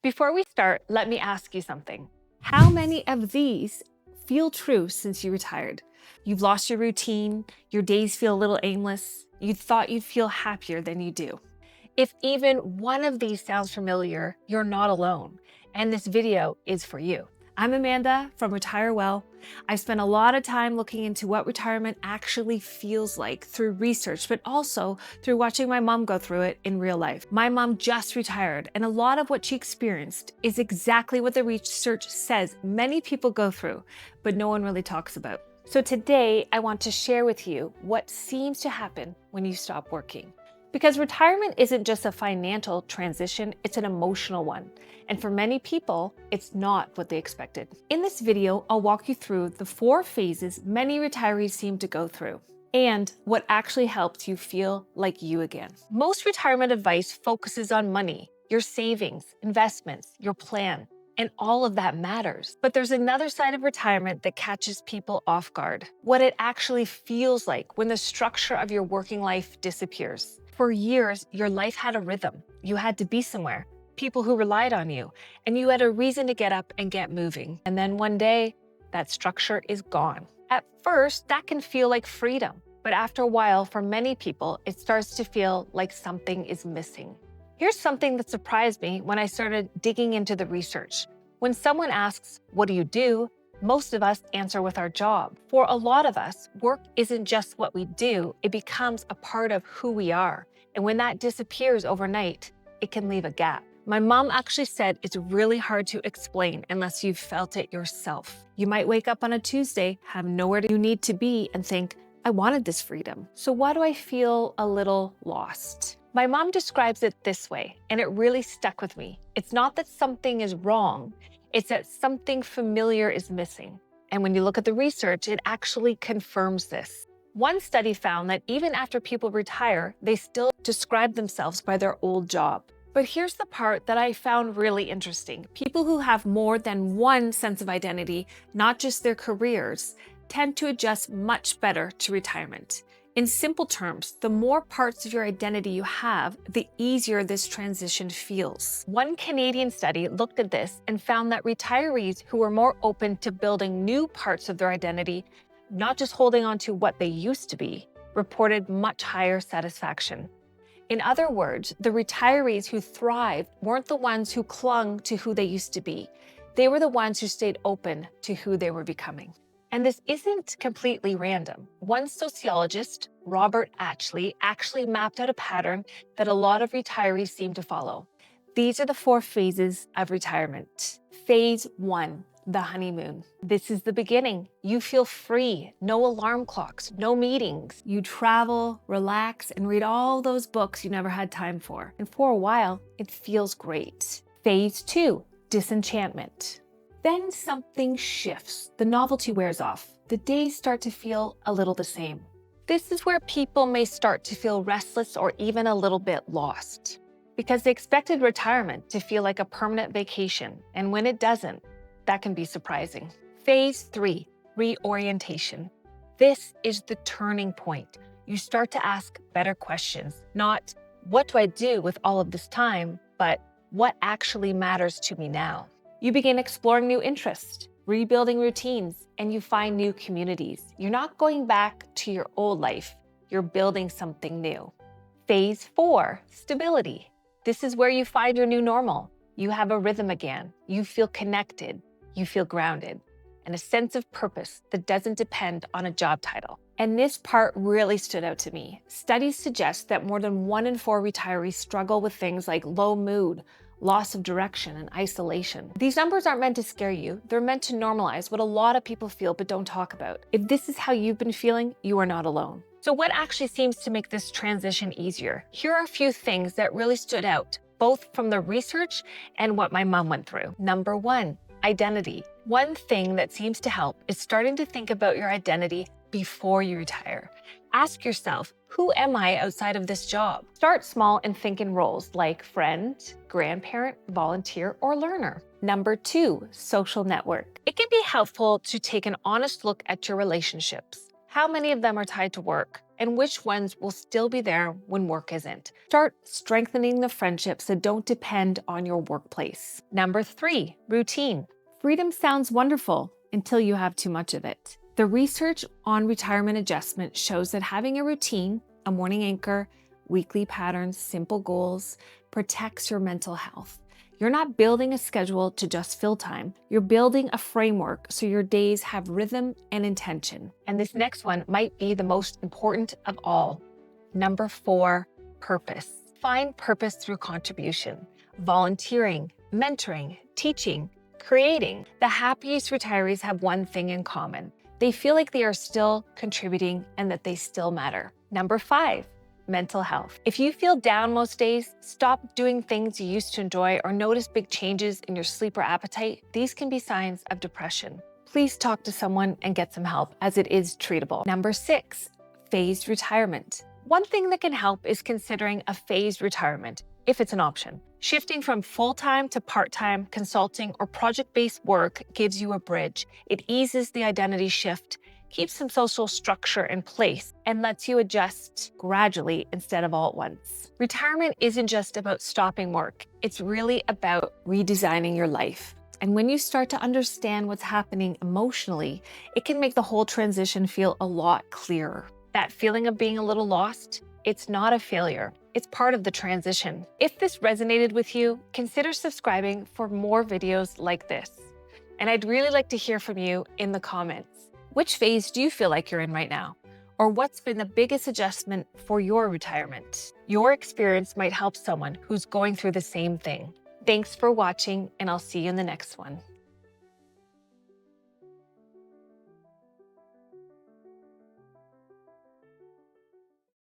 Before we start, let me ask you something. How many of these feel true since you retired? You've lost your routine, your days feel a little aimless, you thought you'd feel happier than you do. If even one of these sounds familiar, you're not alone, and this video is for you. I'm Amanda from Retire Well. I've spent a lot of time looking into what retirement actually feels like through research, but also through watching my mom go through it in real life. My mom just retired, and a lot of what she experienced is exactly what the research says many people go through, but no one really talks about. So today, I want to share with you what seems to happen when you stop working. Because retirement isn't just a financial transition, it's an emotional one. And for many people, it's not what they expected. In this video, I'll walk you through the 4 phases many retirees seem to go through and what actually helps you feel like you again. Most retirement advice focuses on money, your savings, investments, your plan, and all of that matters. But there's another side of retirement that catches people off guard. What it actually feels like when the structure of your working life disappears. For years, your life had a rhythm. You had to be somewhere, people who relied on you, and you had a reason to get up and get moving. And then one day, that structure is gone. At first, that can feel like freedom. But after a while, for many people, it starts to feel like something is missing. Here's something that surprised me when I started digging into the research. When someone asks, "What do you do?" most of us answer with our job. For a lot of us, work isn't just what we do, it becomes a part of who we are. And when that disappears overnight, it can leave a gap. My mom actually said it's really hard to explain unless you've felt it yourself. You might wake up on a Tuesday, have nowhere you need to be, and think, I wanted this freedom. So why do I feel a little lost? My mom describes it this way, and it really stuck with me. It's not that something is wrong, it's that something familiar is missing. And when you look at the research, it actually confirms this. One study found that even after people retire, they still describe themselves by their old job. But here's the part that I found really interesting. People who have more than one sense of identity, not just their careers, tend to adjust much better to retirement. In simple terms, the more parts of your identity you have, the easier this transition feels. One Canadian study looked at this and found that retirees who were more open to building new parts of their identity, not just holding on to what they used to be, reported much higher satisfaction. In other words, the retirees who thrived weren't the ones who clung to who they used to be. They were the ones who stayed open to who they were becoming. And this isn't completely random. One sociologist, Robert Atchley, actually mapped out a pattern that a lot of retirees seem to follow. These are the 4 phases of retirement. Phase 1, the honeymoon. This is the beginning. You feel free, no alarm clocks, no meetings. You travel, relax, and read all those books you never had time for. And for a while, it feels great. Phase 2, disenchantment. Then something shifts. The novelty wears off. The days start to feel a little the same. This is where people may start to feel restless or even a little bit lost because they expected retirement to feel like a permanent vacation. And when it doesn't, that can be surprising. Phase 3, reorientation. This is the turning point. You start to ask better questions. Not, what do I do with all of this time? But what actually matters to me now? You begin exploring new interests, rebuilding routines, and you find new communities. You're not going back to your old life. You're building something new. Phase 4, stability. This is where you find your new normal. You have a rhythm again. You feel connected. You feel grounded. And a sense of purpose that doesn't depend on a job title. And this part really stood out to me. Studies suggest that more than 1 in 4 retirees struggle with things like low mood, loss of direction, and isolation. These numbers aren't meant to scare you. They're meant to normalize what a lot of people feel but don't talk about. If this is how you've been feeling, you are not alone. So what actually seems to make this transition easier? Here are a few things that really stood out, both from the research and what my mom went through. Number 1, identity. One thing that seems to help is starting to think about your identity before you retire. Ask yourself, who am I outside of this job? Start small and think in roles like friend, grandparent, volunteer, or learner. Number 2, social network. It can be helpful to take an honest look at your relationships. How many of them are tied to work? And which ones will still be there when work isn't? Start strengthening the friendships that don't depend on your workplace. Number 3, routine. Freedom sounds wonderful until you have too much of it. The research on retirement adjustment shows that having a routine, a morning anchor, weekly patterns, simple goals, protects your mental health. You're not building a schedule to just fill time. You're building a framework so your days have rhythm and intention. And this next one might be the most important of all. Number 4, purpose. Find purpose through contribution, volunteering, mentoring, teaching, creating. The happiest retirees have one thing in common. They feel like they are still contributing and that they still matter. Number 5, mental health. If you feel down most days, stop doing things you used to enjoy or notice big changes in your sleep or appetite, these can be signs of depression. Please talk to someone and get some help, as it is treatable. Number 6, phased retirement. One thing that can help is considering a phased retirement, if it's an option. Shifting from full-time to part-time consulting or project-based work gives you a bridge. It eases the identity shift, keeps some social structure in place, and lets you adjust gradually instead of all at once. Retirement isn't just about stopping work. It's really about redesigning your life. And when you start to understand what's happening emotionally, it can make the whole transition feel a lot clearer. That feeling of being a little lost, it's not a failure. It's part of the transition. If this resonated with you, consider subscribing for more videos like this. And I'd really like to hear from you in the comments. Which phase do you feel like you're in right now? Or what's been the biggest adjustment for your retirement? Your experience might help someone who's going through the same thing. Thanks for watching, and I'll see you in the next one.